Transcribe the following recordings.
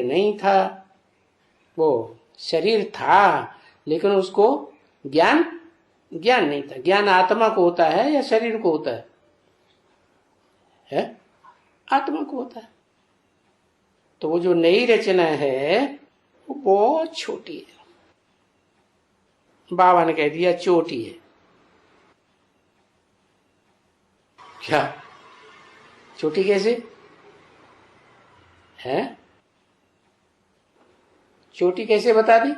नहीं था, वो शरीर था लेकिन उसको ज्ञान नहीं था। ज्ञान आत्मा को होता है या शरीर को होता है? आत्मा को होता है। तो वो जो नई रचना है वो बहुत छोटी है। बाबा ने कह दिया चोटी है। क्या छोटी कैसे है? चोटी कैसे बता दी?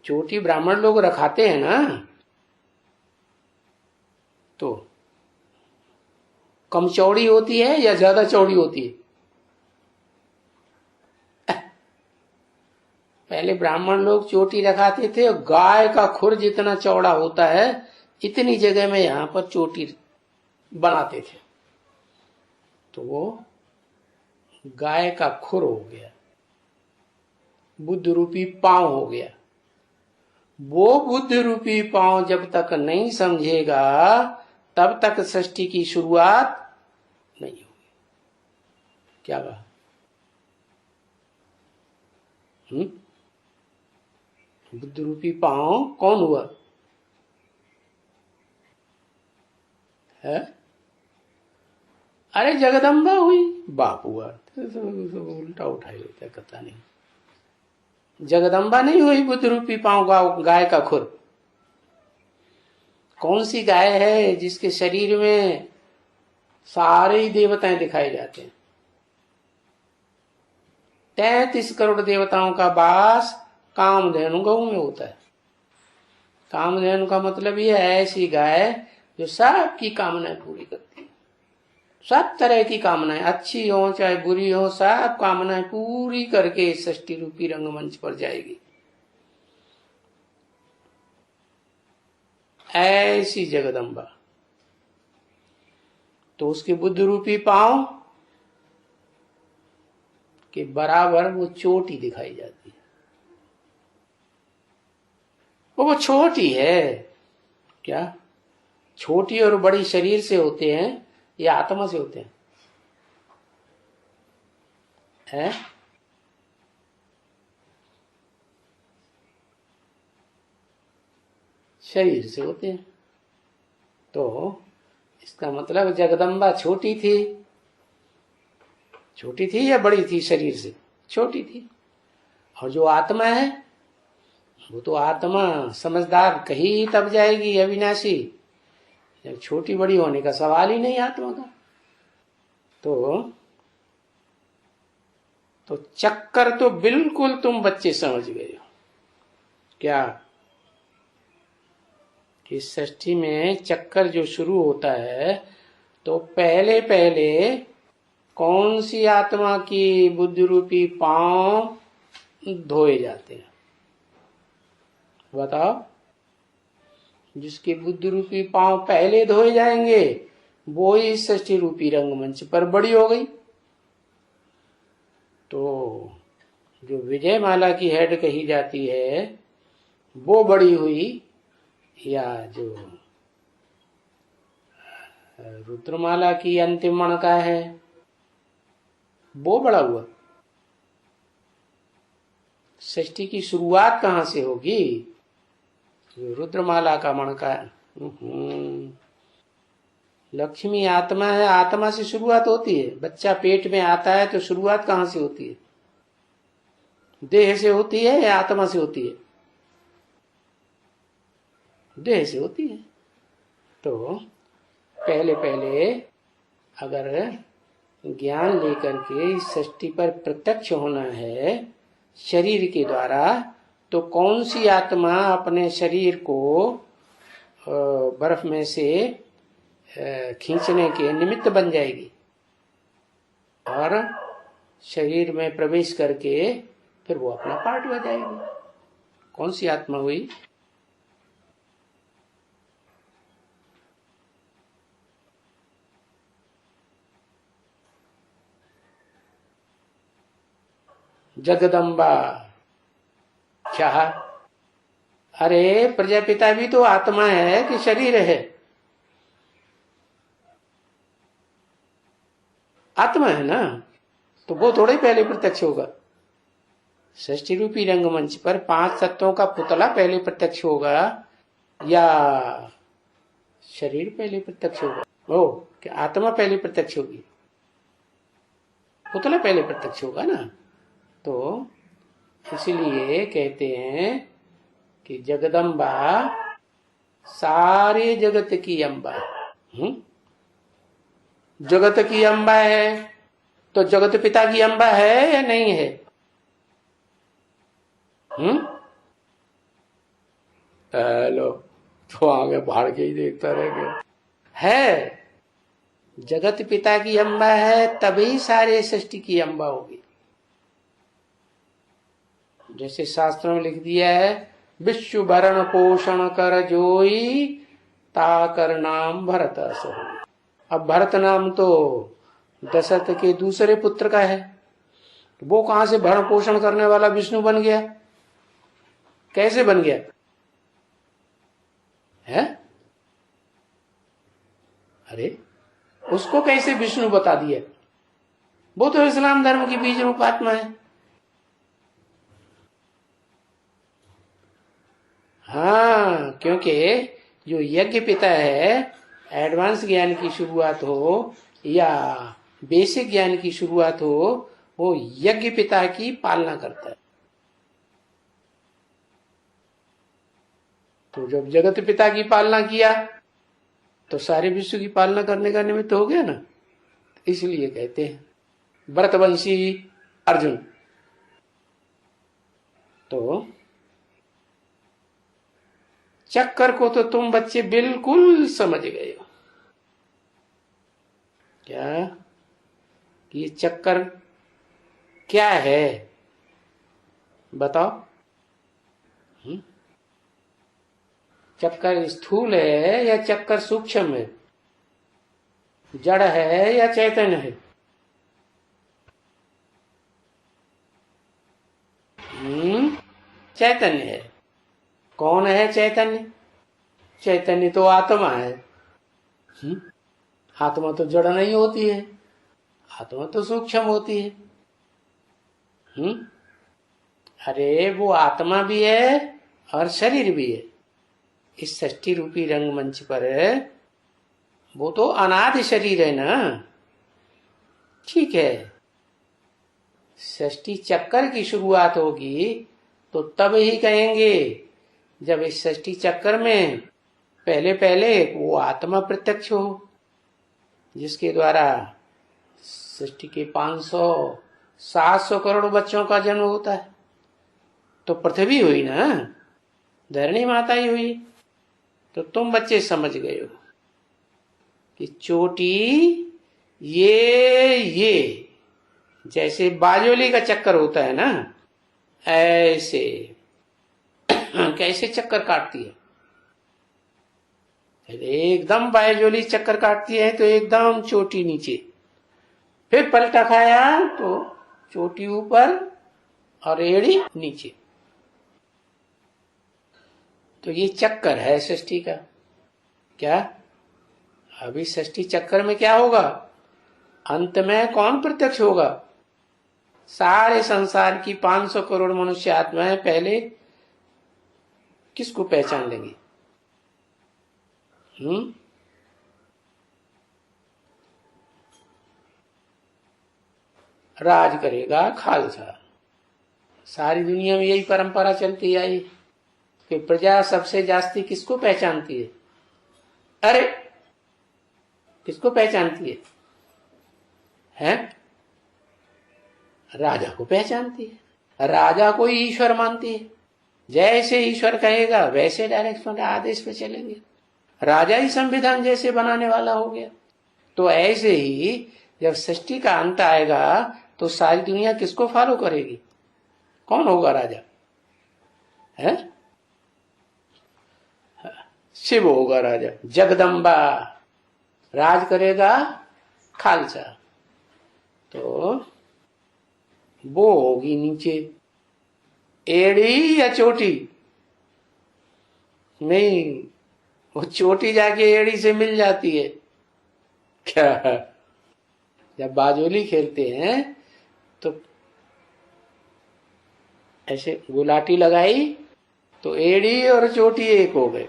चोटी ब्राह्मण लोग रखाते हैं ना, तो कम चौड़ी होती है या ज्यादा चौड़ी होती है? पहले ब्राह्मण लोग चोटी रखाते थे और गाय का खुर जितना चौड़ा होता है इतनी जगह में यहां पर चोटी बनाते थे। तो वो गाय का खुर हो गया, बुद्ध रूपी पांव हो गया। वो बुद्ध रूपी पांव जब तक नहीं समझेगा तब तक सृष्टि की शुरुआत नहीं होगी। क्या कहा? बुद्ध रूपी पांव कौन हुआ है? अरे जगदम्बा हुई, बाप हुआ। उल्टा उठाई होता है, कथा नहीं। जगदम्बा नहीं हुई बुद्ध रूपी पांव गाय का खुर। कौन सी गाय है जिसके शरीर में सारे ही देवताएं दिखाए जाते हैं? 33 करोड़ देवताओं का वास कामधेनु गऊ में होता है। कामधेनु का मतलब ये है ऐसी गाय जो सबकी कामनाएं पूरी करती है। सब तरह की कामनाएं, अच्छी हो चाहे बुरी हो, सब कामनाएं पूरी करके सृष्टि रूपी रंगमंच पर जाएगी। ऐसी जगदम्बा। तो उसके बुद्ध रूपी पांव के बराबर वो चोटी दिखाई जाती है। वो छोटी है। क्या छोटी और बड़ी शरीर से होते हैं या आत्मा से होते हैं? शरीर से होते हैं। तो इसका मतलब जगदम्बा छोटी थी। छोटी थी या बड़ी थी? शरीर से छोटी थी। और जो आत्मा है वो तो आत्मा समझदार कहीं तब जाएगी अविनाशी, जब छोटी बड़ी होने का सवाल ही नहीं आत्मा का। तो चक्कर तो बिल्कुल तुम बच्चे समझ गए हो। क्या कि सृष्टि में चक्कर जो शुरू होता है तो पहले पहले कौन सी आत्मा की बुद्ध रूपी पांव धोए जाते हैं? बताओ। जिसके बुद्ध रूपी पांव पहले धोए जाएंगे वो ही सृष्टि रूपी रंगमंच पर बड़ी हो गई। तो जो विजय माला की हेड कही जाती है वो बड़ी हुई, या जो रुद्रमाला की अंतिम मणका है वो बड़ा हुआ? सृष्टि की शुरुआत कहां से होगी? रुद्रमाला का मणका। लक्ष्मी आत्मा है, आत्मा से शुरुआत होती है। बच्चा पेट में आता है तो शुरुआत कहां से होती है? देह से होती है या आत्मा से होती है? देह से होती है। तो पहले पहले अगर ज्ञान लेकर के इस सृष्टि पर प्रत्यक्ष होना है शरीर के द्वारा, तो कौन सी आत्मा अपने शरीर को बर्फ में से खींचने के निमित्त बन जाएगी और शरीर में प्रवेश करके फिर वो अपना पार्ट हो जाएगी? कौन सी आत्मा हुई? जगदम्बा। क्या? अरे प्रजापिता भी तो आत्मा है कि शरीर है? आत्मा है ना। तो वो थोड़ा ही पहले प्रत्यक्ष होगा। षष्ठी रूपी रंगमंच पर 5 तत्वों का पुतला पहले प्रत्यक्ष होगा या शरीर पहले प्रत्यक्ष होगा? ओ, क्या आत्मा पहले प्रत्यक्ष होगी? पुतला पहले प्रत्यक्ष होगा ना। तो इसलिए कहते हैं कि जगदम्बा सारे जगत की अम्बा। जगत की अम्बा है तो जगत पिता की अम्बा है या नहीं है? हेलो, तो आगे भाड़ के ही देखता रह गया। है, जगत पिता की अम्बा है तभी सारे सृष्टि की अम्बा होगी। जैसे शास्त्रों में लिख दिया है, विश्व भरण पोषण कर जोई ताकर नाम भरत असो। अब भरत नाम तो दशरथ के दूसरे पुत्र का है, वो कहां से भरण पोषण करने वाला विष्णु बन गया? कैसे बन गया है? अरे, उसको कैसे विष्णु बता दिया? वो तो इस्लाम धर्म की बीज रूप आत्मा है। हाँ, क्योंकि जो यज्ञ पिता है, एडवांस ज्ञान की शुरुआत हो या बेसिक ज्ञान की शुरुआत हो, वो यज्ञ पिता की पालना करता है। तो जब जगत पिता की पालना किया तो सारे विश्व की पालना करने का निमित्त हो गया ना। इसलिए कहते हैं भरतवंशी अर्जुन। तो चक्कर को तो तुम बच्चे बिल्कुल समझ गए हो। क्या ये चक्कर क्या है बताओ? चक्कर स्थूल है या चक्कर सूक्ष्म है? जड़ है या चैतन्य है? चैतन्य है। कौन है चैतन्य? चैतन्य तो आत्मा है। आत्मा तो जड़ नहीं होती है, आत्मा तो सूक्ष्म होती है। अरे, वो आत्मा भी है और शरीर भी है। इस षष्ठी रूपी रंगमंच पर वो तो अनादि शरीर है ना। ठीक है, षष्ठी चक्कर की शुरुआत होगी तो तब ही कहेंगे जब इस षष्ठी चक्कर में पहले पहले वो आत्मा प्रत्यक्ष हो, जिसके द्वारा सृष्टि के 500-700 करोड़ बच्चों का जन्म होता है। तो पृथ्वी हुई ना, धरणी माता ही हुई। तो तुम बच्चे समझ गए हो कि चोटी ये जैसे बाजोली का चक्कर होता है ना, ऐसे कैसे चक्कर काटती है? एकदम बाजोली चक्कर काटती है तो एकदम चोटी नीचे, फिर पलटा खाया तो चोटी ऊपर और एड़ी नीचे। तो ये चक्कर है सृष्टि का। क्या अभी सृष्टि चक्कर में क्या होगा? अंत में कौन प्रत्यक्ष होगा? सारे संसार की 500 करोड़ मनुष्य आत्माएं पहले किसको पहचान लेंगी? राज करेगा खालसा। सारी दुनिया में यही परंपरा चलती आई कि प्रजा सबसे जास्ती किसको पहचानती है? अरे, किसको पहचानती है? हैं? राजा को पहचानती है। राजा को ही ईश्वर मानती है। जैसे ईश्वर कहेगा वैसे डायरेक्शन आदेश पे चलेंगे। राजा ही संविधान जैसे बनाने वाला हो गया। तो ऐसे ही जब सृष्टि का अंत आएगा तो सारी दुनिया किसको फॉलो करेगी? कौन होगा राजा? है? शिव होगा राजा, जगदम्बा। राज करेगा खालसा। तो वो होगी नीचे एड़ी या चोटी? नहीं, वो चोटी जाके एड़ी से मिल जाती है। क्या जब बाजोली खेलते हैं तो ऐसे गुलाटी लगाई तो एड़ी और चोटी एक हो गए,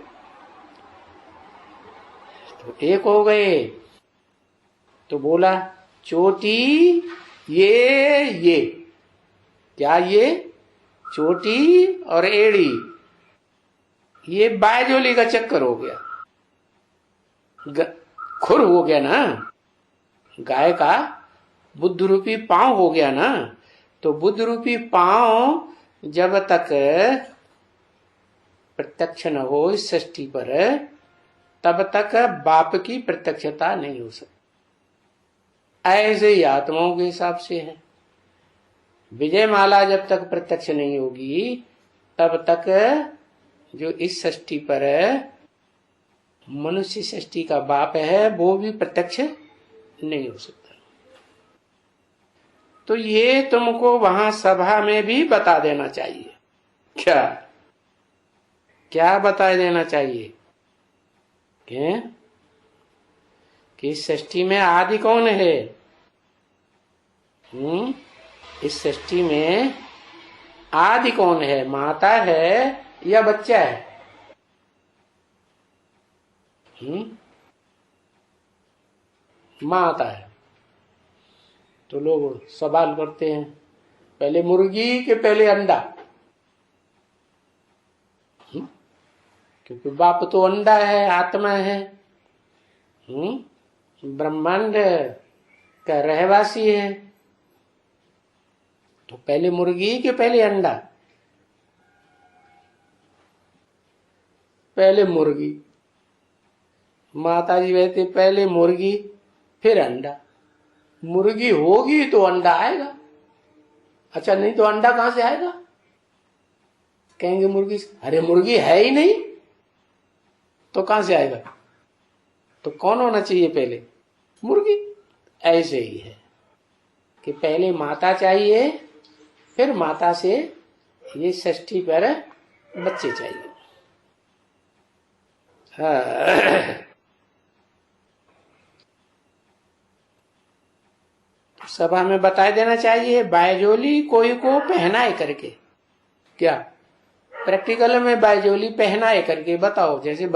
तो एक हो गए। तो बोला चोटी ये क्या, ये चोटी और एड़ी, ये बायजोली का चक्कर हो गया, खुर हो गया ना, गाय का बुद्ध रूपी पांव हो गया ना। तो बुद्ध रूपी पांव जब तक प्रत्यक्ष न हो इस सृष्टि पर, तब तक बाप की प्रत्यक्षता नहीं हो सकती। ऐसे ही आत्माओं के हिसाब से है। विजय माला जब तक प्रत्यक्ष नहीं होगी, तब तक जो इस सृष्टि पर मनुष्य सृष्टि का बाप है वो भी प्रत्यक्ष नहीं हो सकता। तो ये तुमको वहां सभा में भी बता देना चाहिए। क्या क्या बता देना चाहिए कि इस सृष्टि में आदि कौन है? इस सृष्टि में आदि कौन है? माता है या बच्चा है? माता है। तो लोग सवाल करते हैं, पहले मुर्गी के पहले अंडा? क्योंकि बाप तो अंडा है, आत्मा है, ब्रह्मांड का रहवासी है। तो पहले मुर्गी के पहले अंडा? पहले मुर्गी। माता जी कहते पहले मुर्गी फिर अंडा। मुर्गी होगी तो अंडा आएगा। अच्छा, नहीं तो अंडा कहां से आएगा? कहेंगे मुर्गी, अरे मुर्गी है ही नहीं तो कहां से आएगा? तो कौन होना चाहिए पहले? मुर्गी। ऐसे ही है कि पहले माता चाहिए, फिर माता से ये सृष्टि पर बच्चे चाहिए। हाँ। सभा में बता देना चाहिए, बायजोली कोई को पहनाए करके। क्या प्रैक्टिकल में बायजोली पहनाए करके बताओ, जैसे